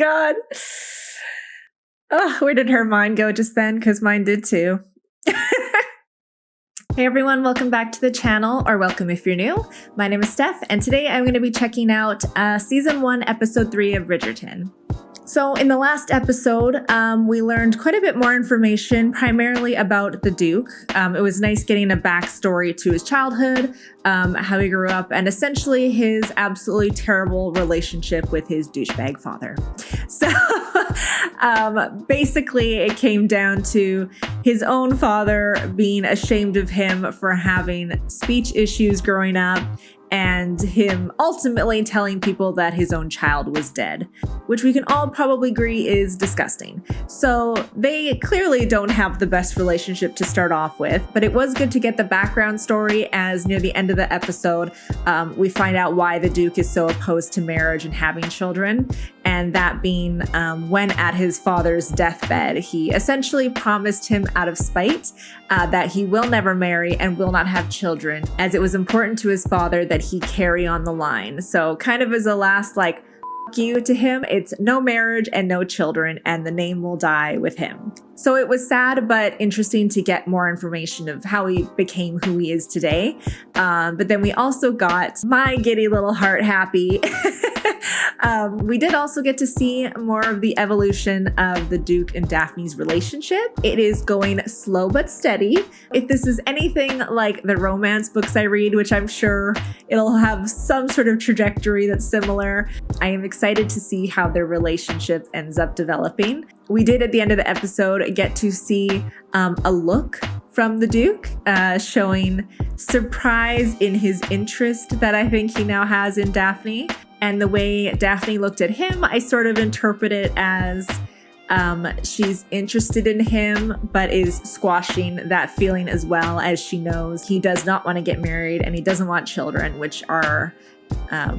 God. Oh, where did her mind go just then? Because mine did too. Hey everyone, welcome back to the channel, or welcome if you're new. My name is Steph, and today I'm going to be checking out Season 1, Episode 3 of Bridgerton. So in the last episode, we learned quite a bit more information, primarily about the Duke. It was nice getting a backstory to his childhood, how he grew up, and essentially his absolutely terrible relationship with his douchebag father. So basically it came down to his own father being ashamed of him for having speech issues growing up, and him ultimately telling people that his own child was dead, which we can all probably agree is disgusting. So they clearly don't have the best relationship to start off with, but it was good to get the background story, as near the end of the episode, we find out why the Duke is so opposed to marriage and having children, and that being when at his father's deathbed, he essentially promised him out of spite that he will never marry and will not have children, as it was important to his father that he carry on the line. So kind of as a last like f you to him, it's no marriage and no children, and the name will die with him. So it was sad but interesting to get more information of how he became who he is today. But then we also got my giddy little heart happy. We did also get to see more of the evolution of the Duke and Daphne's relationship. It is going slow but steady. If this is anything like the romance books I read, which I'm sure it'll have some sort of trajectory that's similar, I am excited to see how their relationship ends up developing. We did at the end of the episode get to see a look from the Duke, showing surprise in his interest that I think he now has in Daphne. And the way Daphne looked at him, I sort of interpret it as she's interested in him, but is squashing that feeling as well, as she knows he does not want to get married and he doesn't want children, which are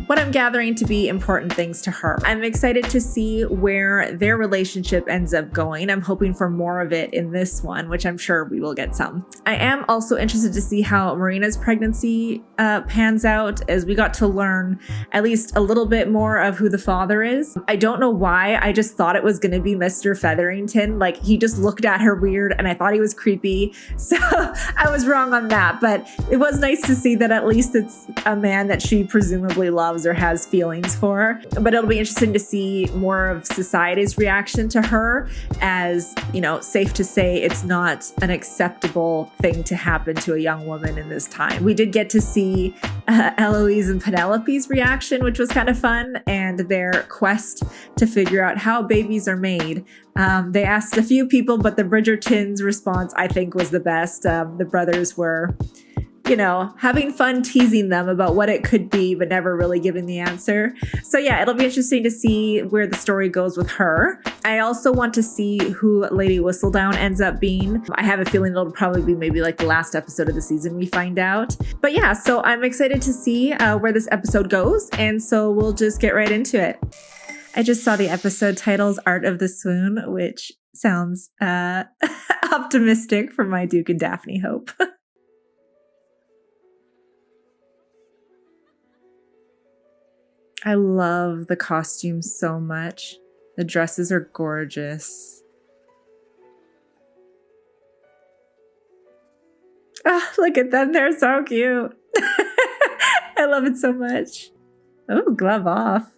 what I'm gathering to be important things to her. I'm excited to see where their relationship ends up going. I'm hoping for more of it in this one, which I'm sure we will get some. I am also interested to see how Marina's pregnancy pans out, as we got to learn at least a little bit more of who the father is. I don't know why, I just thought it was going to be Mr. Featherington. Like, he just looked at her weird and I thought he was creepy. So I was wrong on that, but it was nice to see that at least it's a man that she presumably loves or has feelings for. But it'll be interesting to see more of society's reaction to her, as, you know, safe to say it's not an acceptable thing to happen to a young woman in this time. We did get to see Eloise and Penelope's reaction, which was kind of fun, and their quest to figure out how babies are made. They asked a few people, but the Bridgerton's response, I think, was the best. The brothers were, you know, having fun teasing them about what it could be, but never really giving the answer. So yeah, it'll be interesting to see where the story goes with her. I also want to see who Lady Whistledown ends up being. I have a feeling it'll probably be maybe like the last episode of the season we find out. But yeah, so I'm excited to see where this episode goes, and so we'll just get right into it. I just saw the episode titles Art of the Swoon, which sounds optimistic for my Duke and Daphne hope. I love the costumes so much. The dresses are gorgeous. Oh, look at them. They're so cute. I love it so much. Oh, glove off.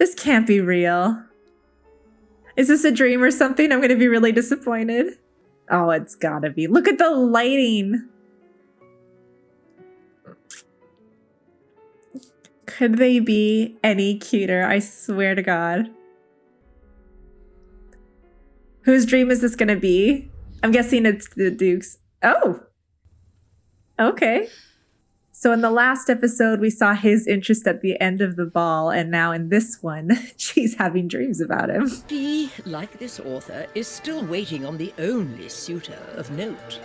This can't be real. Is this a dream or something? I'm going to be really disappointed. Oh, it's gotta be. Look at the lighting. Could they be any cuter? I swear to God. Whose dream is this gonna be? I'm guessing it's the Duke's. Oh! Okay. So in the last episode, we saw his interest at the end of the ball, and now in this one, she's having dreams about him. He, like this author, is still waiting on the only suitor of note.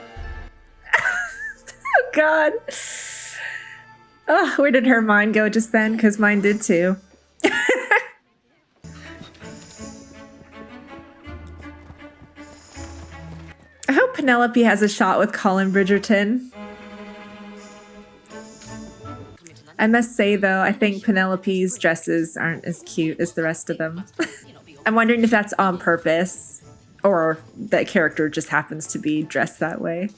Oh, God. Oh, where did her mind go just then? Because mine did too. I hope Penelope has a shot with Colin Bridgerton. I must say, though, I think Penelope's dresses aren't as cute as the rest of them. I'm wondering if that's on purpose or that character just happens to be dressed that way.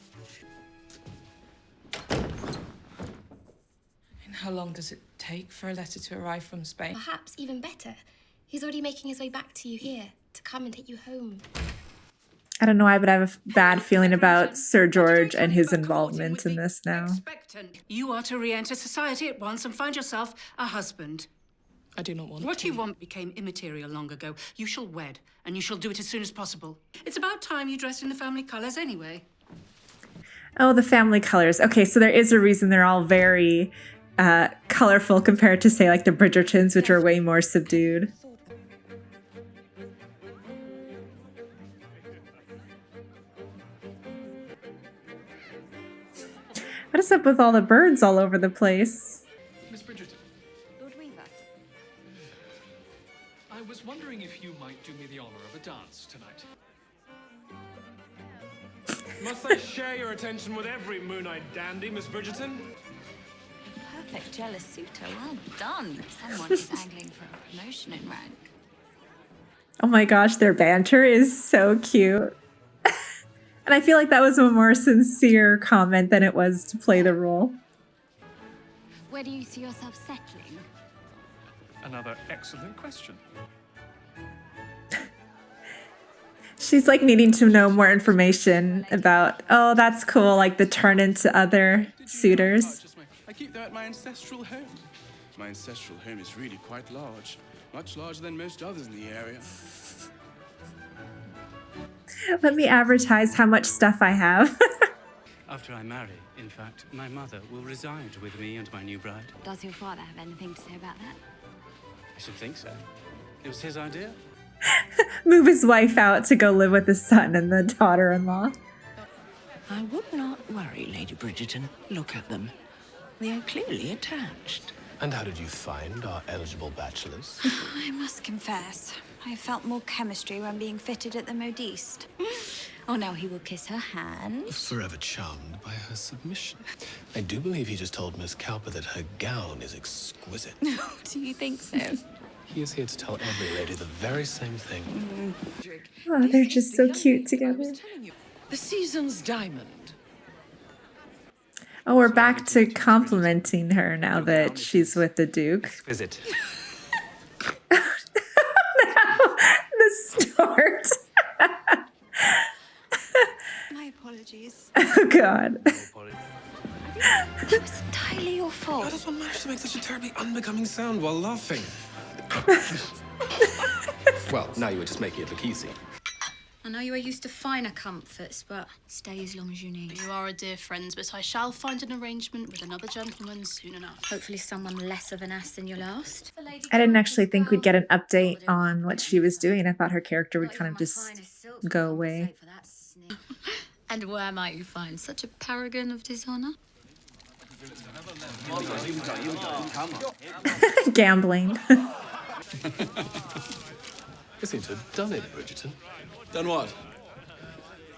And how long does it take for a letter to arrive from Spain? Perhaps even better. He's already making his way back to you here to come and take you home. I don't know why, but I have a bad feeling about Sir George and his involvement in this now. You are to re-enter society at once and find yourself a husband. I do not want What you want became immaterial long ago. You shall wed, and you shall do it as soon as possible. It's about time you dressed in the family colours anyway. Oh, the family colors. Okay, so there is a reason they're all very colorful compared to, say, like the Bridgertons, which are way more subdued. What is up with all the birds all over the place? Miss Bridgerton. Lord Weaver. I was wondering if you might do me the honor of a dance tonight. Must I share your attention with every moon-eyed dandy, Miss Bridgerton? Perfect jealous suitor. Well done. Someone is angling for a promotion in rank. Oh my gosh, their banter is so cute. And I feel like that was a more sincere comment than it was to play the role. Where do you see yourself settling? Another excellent question. She's like needing to know more information about, oh, that's cool, like the turn into other suitors. I keep them at my ancestral home. My ancestral home is really quite large. Much larger than most others in the area. Let me advertise how much stuff I have. After I marry, in fact, my mother will reside with me and my new bride. Does your father have anything to say about that? I should think so. It was his idea. Move his wife out to go live with his son and the daughter-in-law. I would not worry, Lady Bridgerton. Look at them. They are clearly attached. And how did you find our eligible bachelors? I must confess, I have felt more chemistry when being fitted at the modiste. Oh, now he will kiss her hand. Forever charmed by her submission. I do believe he just told Miss Cowper that her gown is exquisite. Do you think so? He is here to tell every lady the very same thing. Oh, they're just so cute together. The season's diamond. Oh, we're back to complimenting her now that she's with the Duke. Visit. No, the snort. My apologies. Oh, God. That was entirely your How fault. does one manage to make such a terribly unbecoming sound while laughing? Well, now you were just making it look easy. I know you are used to finer comforts, but Stay as long as you need. you are a dear friend, but I shall find an arrangement with another gentleman soon enough. Hopefully someone less of an ass than your last. I didn't actually think we'd get an update on what she was doing. I thought her character would kind of just go away. And where might you find such a paragon of dishonor? Gambling. You seem to have done it, Bridgerton. Done what?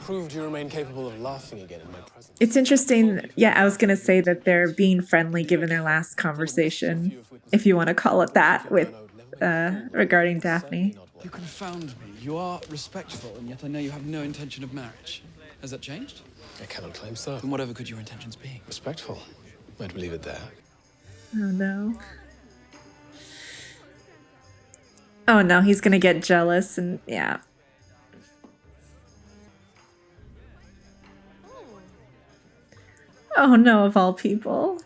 Proved you remain capable of laughing again in my presence. It's interesting. Yeah, I was going to say that they're being friendly given their last conversation, if you want to call it that, with regarding Daphne. You confound me. You are respectful, and yet I know you have no intention of marriage. Has that changed? I cannot claim so. Then whatever could your intentions be? Respectful. I'd leave it there. Oh, no. Oh, no, he's going to get jealous and, yeah. Oh, no, of all people.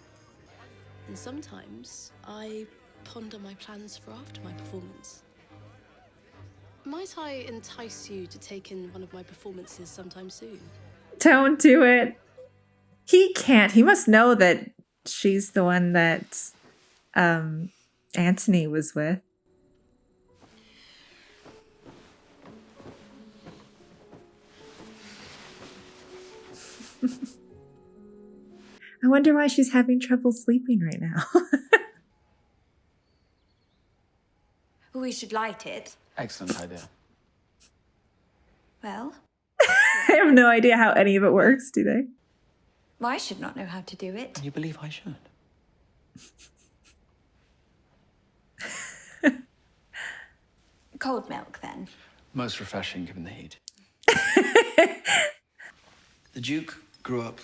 And sometimes I ponder my plans for after my performance. Might I entice you to take in one of my performances sometime soon? Don't do it. He can't. He must know that she's the one that Antony was with. I wonder why she's having trouble sleeping right now. We should light it. Excellent idea. Well, I have no idea how any of it works, do they? I should not know how to do it. You believe I should? Cold milk, then. Most refreshing given the heat. The Duke grew up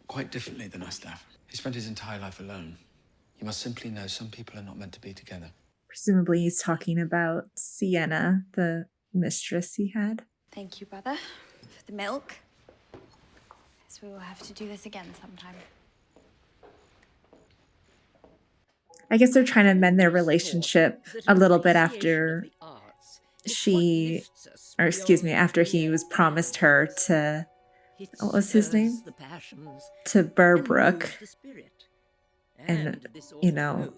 quite differently than us, Daff. He spent his entire life alone. You must simply know some people are not meant to be together. Presumably he's talking about Sienna, the mistress he had. Thank you, brother, for the milk. Guess we will have to do this again sometime. I guess they're trying to mend their relationship a little bit after after he was promised her to, what was his name? To Burbrook. And, you know,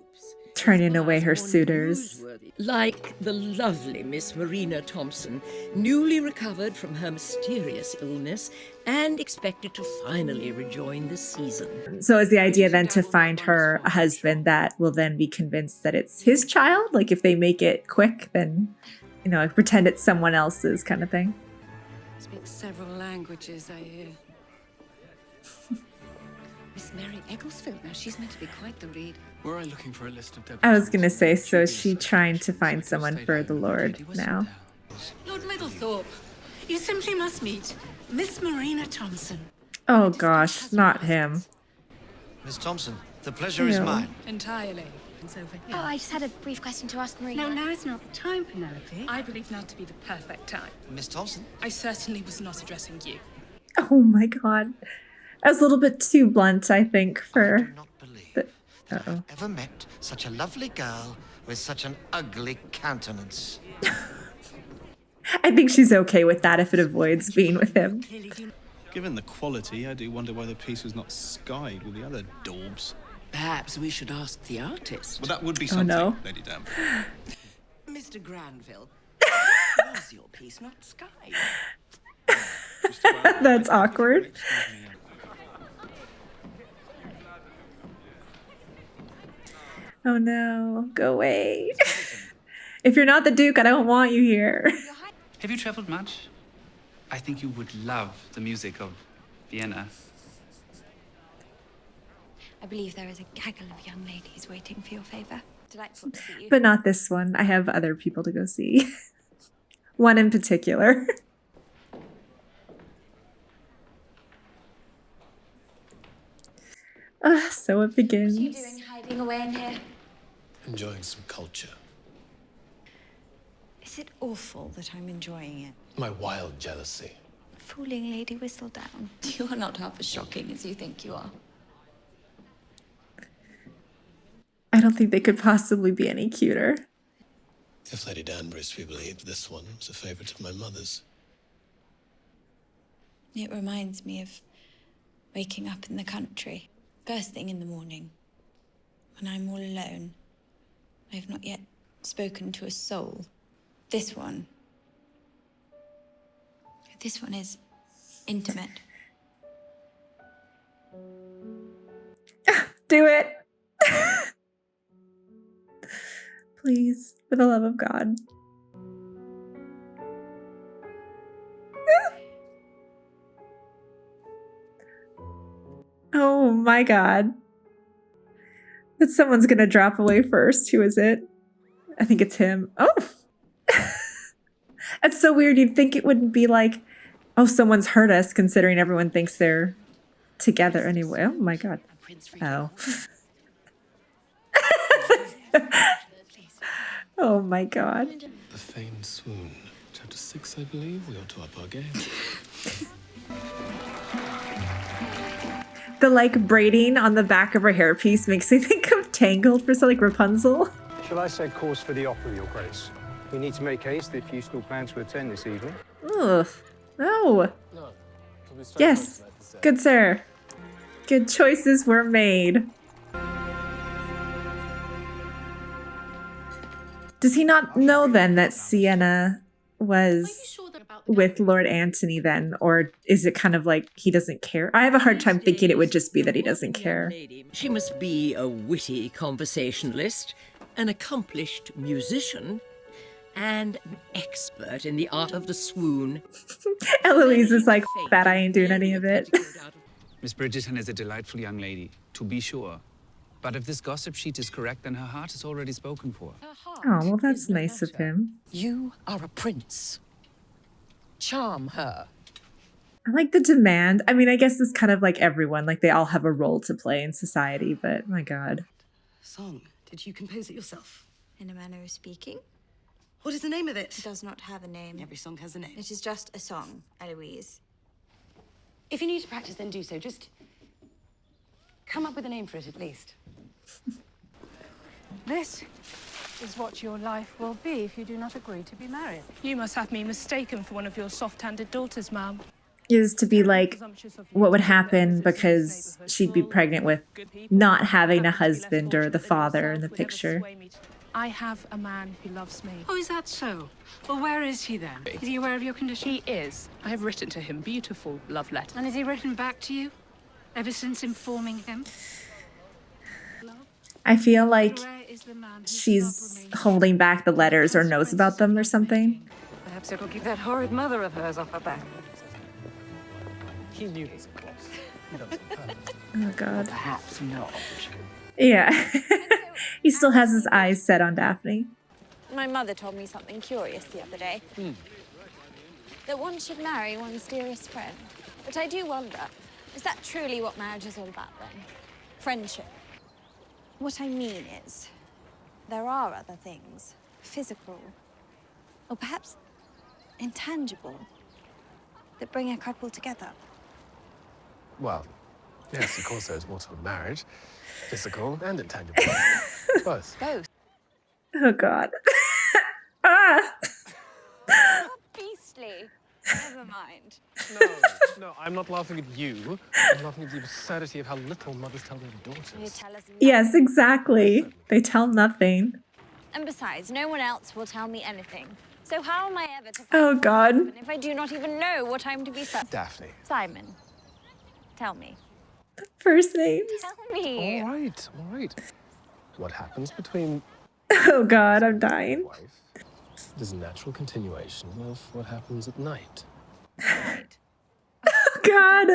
turning away her suitors. Like the lovely Miss Marina Thompson, newly recovered from her mysterious illness and expected to finally rejoin the season. So is the idea then to find her a husband that will then be convinced that it's his child? Like if they make it quick, then, you know, pretend it's someone else's kind of thing. Speaks several languages, I hear. Miss Mary Egglesfield, now she's meant to be quite the read. Were I looking for a list of I was going to say, so is she trying to find someone for the Lord now? Lord Middlethorpe, you simply must meet Miss Marina Thompson. Oh gosh, not him. Miss Thompson, the pleasure is mine. Entirely. Oh, I just had a brief question to ask Maria. No, now is not the time, Penelope. I believe now to be the perfect time. Miss Thompson? I certainly was not addressing you. Oh my god. That was a little bit too blunt, I think, for... Uh-oh. Ever met such a lovely girl with such an ugly countenance? I think she's okay with that if it avoids being with him. Given the quality, I do wonder why the piece was not skied with the other daubs. Perhaps we should ask the artist. Well, that would be something, no. Lady Dam. Mr. Granville, was your piece not skied? That's awkward. Oh no, go away. If you're not the Duke, I don't want you here. Have you traveled much? I think you would love the music of Vienna. I believe there is a gaggle of young ladies waiting for your favor. Delightful to see you. But not this one. I have other people to go see. One in particular. So it begins. What are you doing hiding away in here? Enjoying some culture. Is it awful that I'm enjoying it? My wild jealousy. Fooling Lady Whistledown. You are not half as shocking as you think you are. I don't think they could possibly be any cuter. If Lady Danbury is to be believed, this one was a favourite of my mother's. It reminds me of waking up in the country, first thing in the morning, when I'm all alone. I've not yet spoken to a soul. This one is intimate. Do it. Please, for the love of God. Oh my God. But someone's gonna drop away first. Who is it? I think it's him. Oh! That's so weird. You'd think it wouldn't be like, oh, someone's hurt us, considering everyone thinks they're together anyway. Oh my God. Oh. Oh my God. The famed Swoon. Chapter 6, I believe. We ought to up our game. The like braiding on the back of her hairpiece makes me think of Tangled for some like Rapunzel. Shall I set course for the opera, Your Grace? We need to make haste if you still plan to attend this evening. Ugh. Oh. Yes. Good sir. Good choices were made. Does he not know then that Sienna was with Lord Antony then? Or is it kind of like he doesn't care? I have a hard time thinking it would just be that he doesn't care. She must be a witty conversationalist, an accomplished musician, and an expert in the art of the swoon. Eloise is like, that I ain't doing any of it. Miss Bridgerton is a delightful young lady, to be sure. But if this gossip sheet is correct, then her heart is already spoken for. Oh, well, that's nice of him. You are a prince. Charm her. I like the demand. I mean, I guess it's kind of like everyone. Like, they all have a role to play in society, but my God. Song. Did you compose it yourself? In a manner of speaking. What is the name of it? It does not have a name. Every song has a name. It is just a song, Eloise. If you need to practice, then do so. Just come up with a name for it, at least. This is what your life will be if you do not agree to be married. You must have me mistaken for one of your soft-handed daughters, ma'am. Is to be like what would happen because she'd be pregnant with not having a husband or the father in the picture. I have a man who loves me. Oh, is that so? Well, where is he then? Is he aware of your condition? He is. I have written to him beautiful love letters. And has he written back to you ever since informing him? I feel like she's holding back the letters or knows about them or something. Perhaps it'll keep that horrid mother of hers off her back. He knew this, of course. He doesn't. Oh, God. Perhaps not. Yeah. He still has his eyes set on Daphne. My mother told me something curious the other day. That one should marry one's dearest friend. But I do wonder, is that truly what marriage is all about then? Friendship. What I mean is, there are other things, physical, or perhaps intangible, that bring a couple together. Well, yes, of course there's more to a marriage. Physical and intangible. Both. Both. Oh, God. Ah! Beastly. Never mind. No, I'm not laughing at you. I'm laughing at the absurdity of how little mothers tell their daughters. You tell us Yes, exactly. They tell nothing. And besides, no one else will tell me anything. So how am I ever to Oh, God. if I do not even know what I'm to be Daphne. Simon, tell me. First names. Tell me. All right. What happens between Oh, God, I'm dying. It is a natural continuation of what happens at night. Oh, God.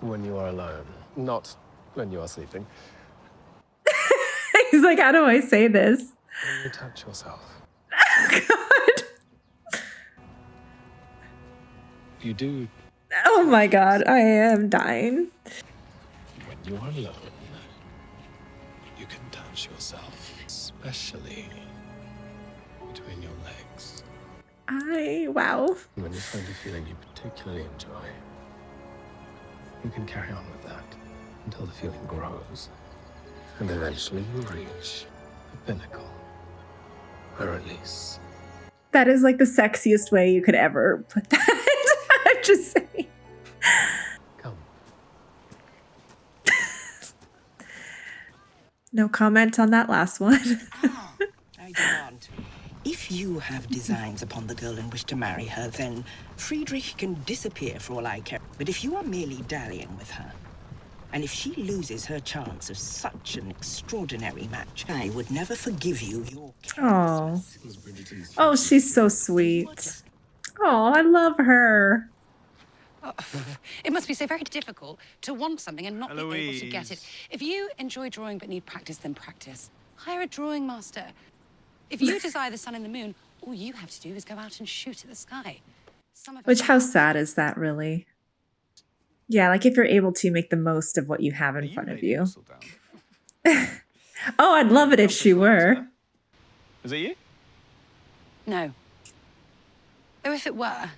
When you are alone, not when you are sleeping. He's like, how do I say this? When you touch yourself. God. You do. Oh, my God, I am dying. When you are alone, you can touch yourself, especially between your legs. Wow. When you find a feeling you particularly enjoy, you can carry on with that until the feeling grows. And eventually you reach the pinnacle, a release. That is like the sexiest way you could ever put that. I'm just saying. Come. No comment on that last one. I demand. If you have designs upon the girl and wish to marry her, then Friedrich can disappear for all I care. But if you are merely dallying with her, and if she loses her chance of such an extraordinary match, I would never forgive you your Oh. Oh, she's so sweet. Oh, I love her. Oh, it must be so very difficult to want something and not be able to get it. If you enjoy drawing but need practice, then practice. Hire a drawing master. If you desire the sun and the moon, all you have to do is go out and shoot at the sky. Which, how sad is that, really? Yeah, like if you're able to make the most of what you have in front of you. Oh, I'd love it if she were. Is it you? No. Though if it were,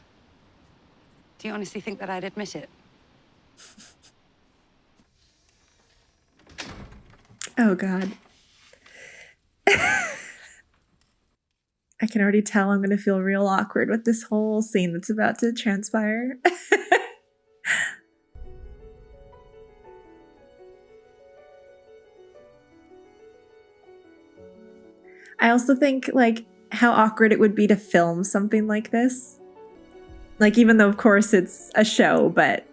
do you honestly think that I'd admit it? Oh, God. I can already tell I'm going to feel real awkward with this whole scene that's about to transpire. I also think, like, how awkward it would be to film something like this. Like, even though, of course, it's a show, but...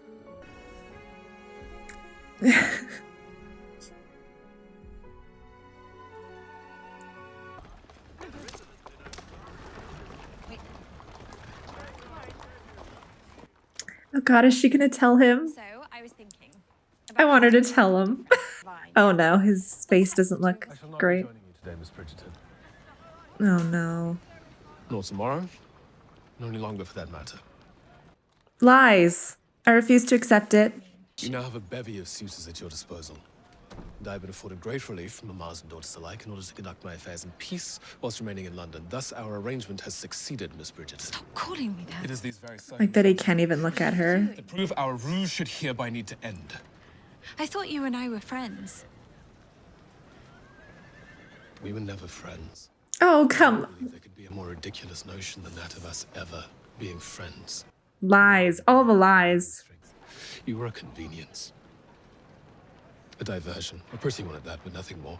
Oh, God, is she going to tell him? So, I was thinking. I want her to tell him. Oh no, his face doesn't look great. Today, Miss Bridgerton. Oh no. Nor tomorrow, nor any longer for that matter. Lies. I refuse to accept it. You now have a bevy of suitors at your disposal. And I have been afforded great relief from mamas and daughters alike in order to conduct my affairs in peace whilst remaining in London. Thus, our arrangement has succeeded, Miss Bridgerton. Stop calling me that. It is these very Like that he can't even look at her. to prove our ruse should hereby need to end. I thought you and I were friends. We were never friends. Oh, come. There could be a more ridiculous notion than that of us ever being friends. Lies. All the lies. You were a convenience. A diversion. A pretty one at that, but nothing more.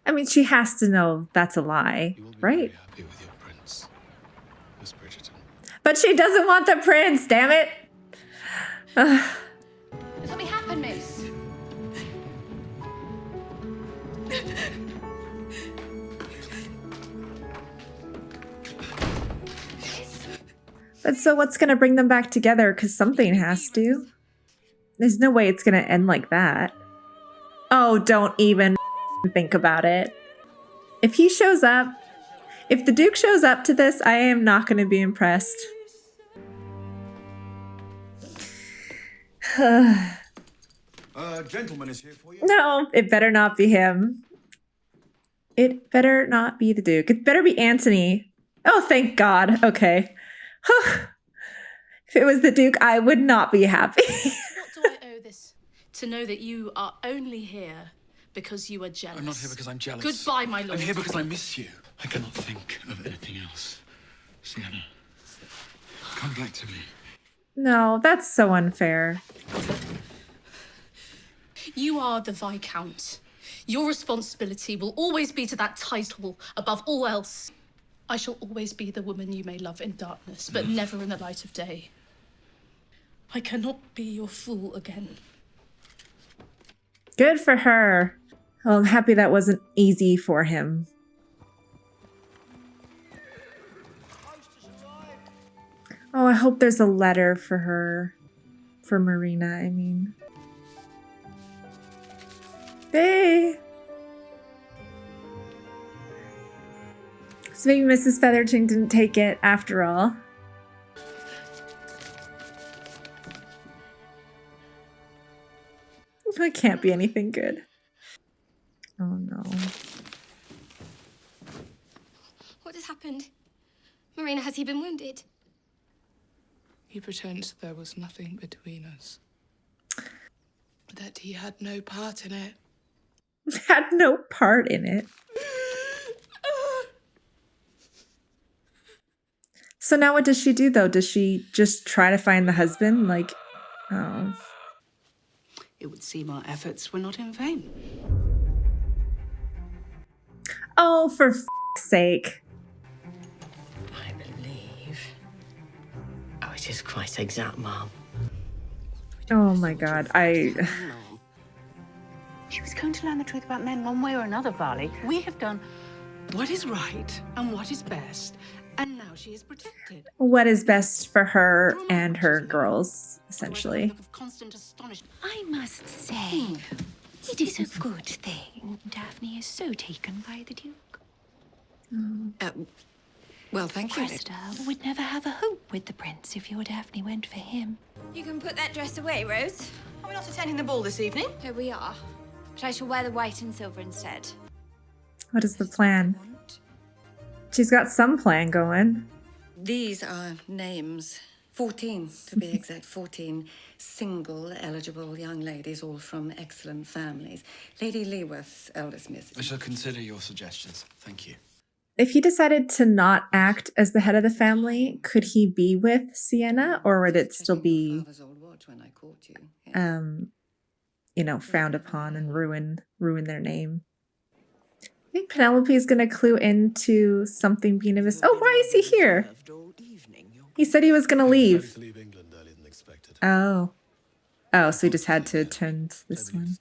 I mean, she has to know that's a lie, right? Happy with your prince, Miss Bridgerton. But she doesn't want the prince, damn it. Ugh. Did something happen, miss? But so what's going to bring them back together? Because something has to. There's no way it's going to end like that. Oh, don't even think about it. If he shows up, if the Duke shows up to this, I am not going to be impressed. Gentleman is here for you. No, it better not be him. It better not be the Duke. It better be Anthony. Oh, thank God. Okay. If it was the Duke, I would not be happy. What do I owe this? To know that you are only here because you are jealous. I'm not here because I'm jealous. Goodbye, my lord. I'm here because I miss you. I cannot think of anything else. Sienna, come back to me. No, that's so unfair. You are the Viscount. Your responsibility will always be to that title above all else. I shall always be the woman you may love in darkness, but never in the light of day. I cannot be your fool again. Good for her. Well, I'm happy that wasn't easy for him. Oh, I hope there's a letter for her. For Marina, I mean. Hey! So maybe Mrs. Featherton didn't take it after all. It can't be anything good. Oh no. What has happened? Marina, has he been wounded? He pretends there was nothing between us. That he had no part in it. Had no part in it. So now what does she do though? Does she just try to find the husband? Like, oh. It would seem our efforts were not in vain. Oh, for f***'s sake. I believe. Oh, it is quite exact, Mom. Oh my God, She was going to learn the truth about men one way or another, Varley. We have done what is right and what is best, and now she is protected. What is best for her and her girls, essentially. I must say, it is a good thing Daphne is so taken by the Duke. Well, thank you. Cressida would never have a hope with the prince if your Daphne went for him. You can put that dress away, Rose. Are we not attending the ball this evening? Here we are. But I shall wear the white and silver instead. What is the plan? She's got some plan going. These are names. 14, to be exact. 14 single, eligible young ladies, all from excellent families. Lady Leaworth's eldest miss. I shall consider your suggestions. Thank you. If he decided to not act as the head of the family, could he be with Sienna, or would it still be, you know, frowned upon and ruin their name? I think Penelope is going to clue into something being amiss. Oh, why is he here? He said he was going to leave. Oh. Oh, so he just had to attend this one.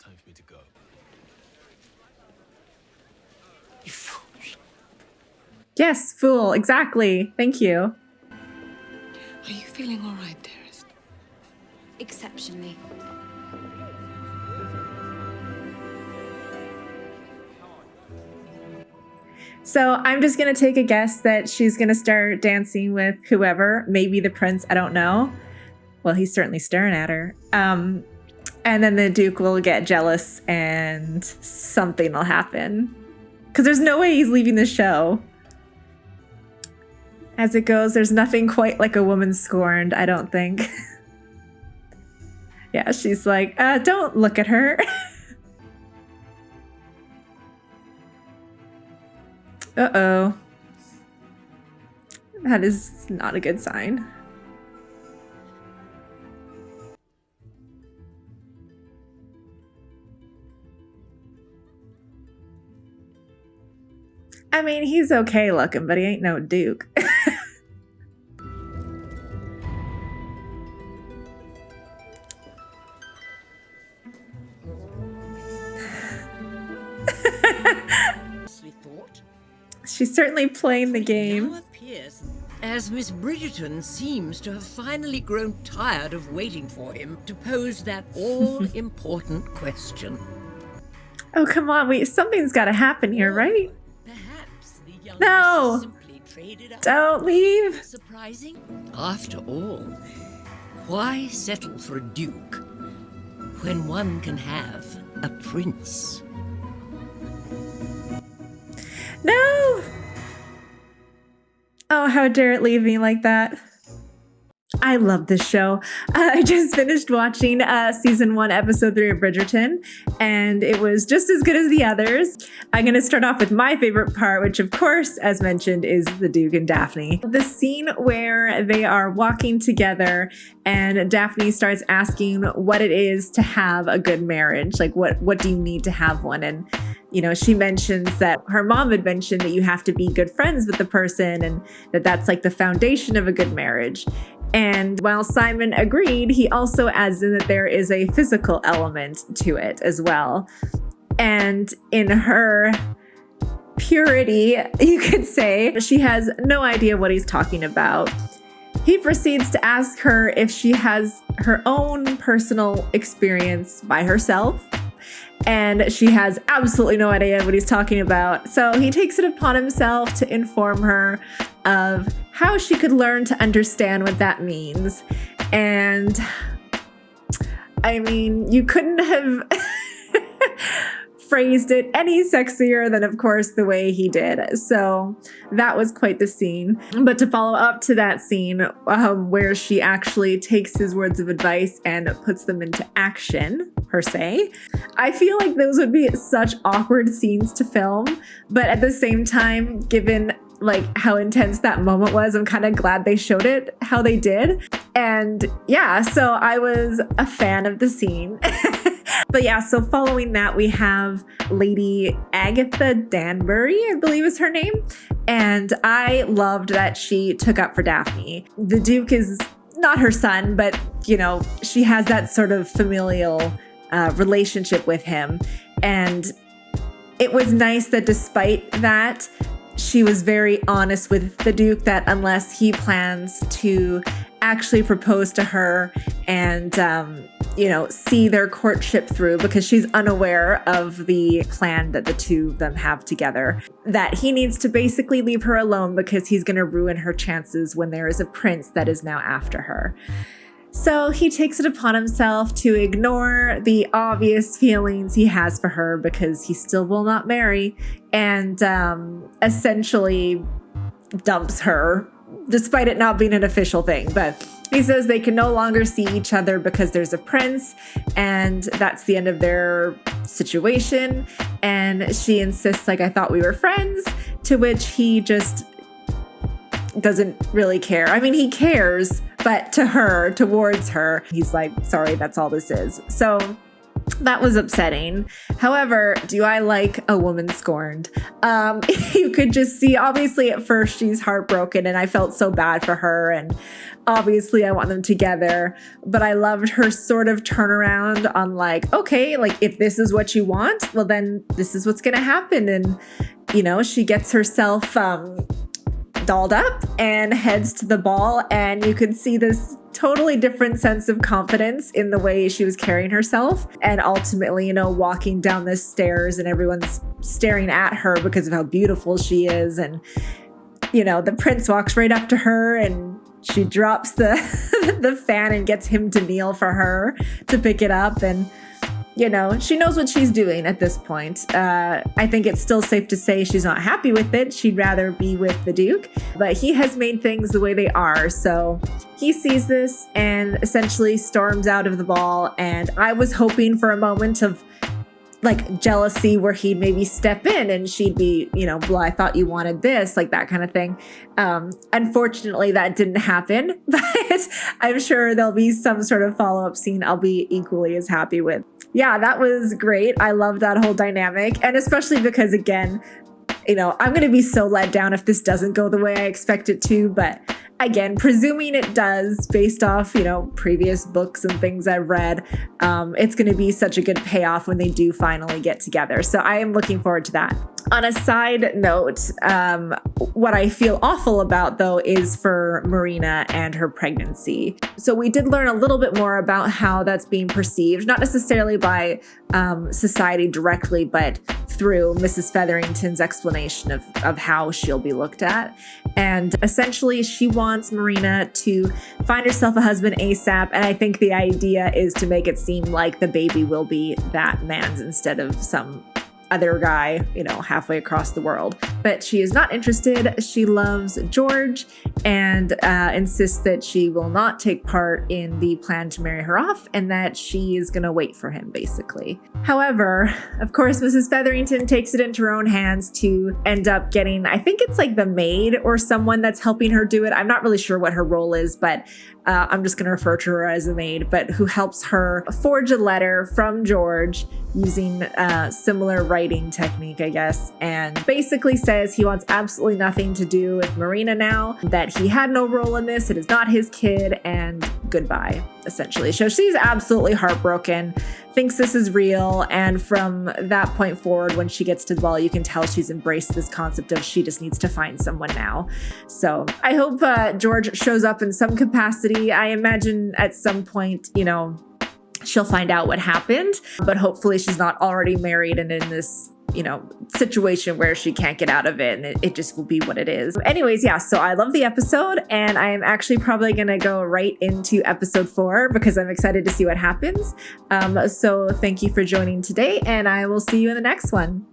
Yes, fool. Exactly. Thank you. Are you feeling all right, dearest? Exceptionally. So I'm just going to take a guess that she's going to start dancing with whoever, maybe the prince, I don't know. Well, he's certainly staring at her. And then the Duke will get jealous and something will happen. Because there's no way he's leaving the show. As it goes, there's nothing quite like a woman scorned, I don't think. Yeah, she's like, don't look at her. Uh-oh. That is not a good sign. I mean, he's okay looking, but he ain't no Duke. She's certainly playing the game. Now appears as Miss Bridgerton seems to have finally grown tired of waiting for him to pose that all-important question. Oh, come on. Something's got to happen here, right? Perhaps the young No! Mrs. simply traded up. Don't leave. Surprising? After all, why settle for a duke when one can have a prince? No! Oh, how dare it leave me like that. I love this show. I just finished watching season 1, episode 3 of Bridgerton, and it was just as good as the others. I'm going to start off with my favorite part, which of course, as mentioned, is the Duke and Daphne. The scene where they are walking together and Daphne starts asking what it is to have a good marriage. Like, what do you need to have one? And you know, she mentions that her mom had mentioned that you have to be good friends with the person and that's like the foundation of a good marriage. And while Simon agreed, he also adds in that there is a physical element to it as well. And in her purity, you could say, she has no idea what he's talking about. He proceeds to ask her if she has her own personal experience by herself. And she has absolutely no idea what he's talking about. So he takes it upon himself to inform her of how she could learn to understand what that means. And I mean, you couldn't have phrased it any sexier than, of course, the way he did. So that was quite the scene. But to follow up to that scene where she actually takes his words of advice and puts them into action, per se, I feel like those would be such awkward scenes to film. But at the same time, given like how intense that moment was, I'm kind of glad they showed it how they did. And yeah, so I was a fan of the scene. But yeah, so following that, we have Lady Agatha Danbury, I believe is her name. And I loved that she took up for Daphne. The Duke is not her son, but, you know, she has that sort of familial relationship with him. And it was nice that despite that, she was very honest with the Duke that unless he plans to actually propose to her and, you know, see their courtship through, because she's unaware of the plan that the two of them have together, that he needs to basically leave her alone because he's going to ruin her chances when there is a prince that is now after her. So he takes it upon himself to ignore the obvious feelings he has for her because he still will not marry, and essentially dumps her, despite it not being an official thing. But he says they can no longer see each other because there's a prince, and that's the end of their situation. And she insists, like, I thought we were friends, to which he just doesn't really care. I mean, he cares, but to her, towards her, he's like, sorry, that's all this is. So that was upsetting. However, do I like a woman scorned? You could just see, obviously at first she's heartbroken and I felt so bad for her, and obviously I want them together, but I loved her sort of turnaround on like, okay, like if this is what you want, well then this is what's gonna happen. And you know, she gets herself dolled up and heads to the ball, and you could see this totally different sense of confidence in the way she was carrying herself. And ultimately, walking down the stairs and everyone's staring at her because of how beautiful she is. And, the prince walks right up to her and she drops the the fan and gets him to kneel for her to pick it up. And, she knows what she's doing at this point. I think it's still safe to say she's not happy with it. She'd rather be with the Duke, but he has made things the way they are. So he sees this and essentially storms out of the ball. And I was hoping for a moment of jealousy where he'd maybe step in and she'd be, well, I thought you wanted this, that kind of thing. Unfortunately, that didn't happen, but I'm sure there'll be some sort of follow-up scene I'll be equally as happy with. Yeah, that was great. I love that whole dynamic. And especially because, again, I'm going to be so let down if this doesn't go the way I expect it to. But again, presuming it does, based off, previous books and things I've read, it's going to be such a good payoff when they do finally get together. So I am looking forward to that. On a side note, what I feel awful about, though, is for Marina and her pregnancy. So we did learn a little bit more about how that's being perceived, not necessarily by society directly, but through Mrs. Featherington's explanation of how she'll be looked at. And essentially, she wants Marina to find herself a husband ASAP. And I think the idea is to make it seem like the baby will be that man's instead of some other guy, halfway across the world. But she is not interested. She loves George and insists that she will not take part in the plan to marry her off and that she is going to wait for him, basically. However, of course, Mrs. Featherington takes it into her own hands to end up getting, I think it's the maid or someone that's helping her do it. I'm not really sure what her role is, but I'm just going to refer to her as a maid, but who helps her forge a letter from George using similar writing technique, I guess, and basically says he wants absolutely nothing to do with Marina now, that he had no role in this, it is not his kid, and goodbye, essentially. So she's absolutely heartbroken, thinks this is real, and from that point forward, when she gets to the ball, you can tell she's embraced this concept of she just needs to find someone now. So I hope George shows up in some capacity. I imagine at some point, she'll find out what happened, but hopefully she's not already married and in this, situation where she can't get out of it and it just will be what it is. Anyways, yeah, so I love the episode and I am actually probably going to go right into episode 4 because I'm excited to see what happens. So thank you for joining today and I will see you in the next one.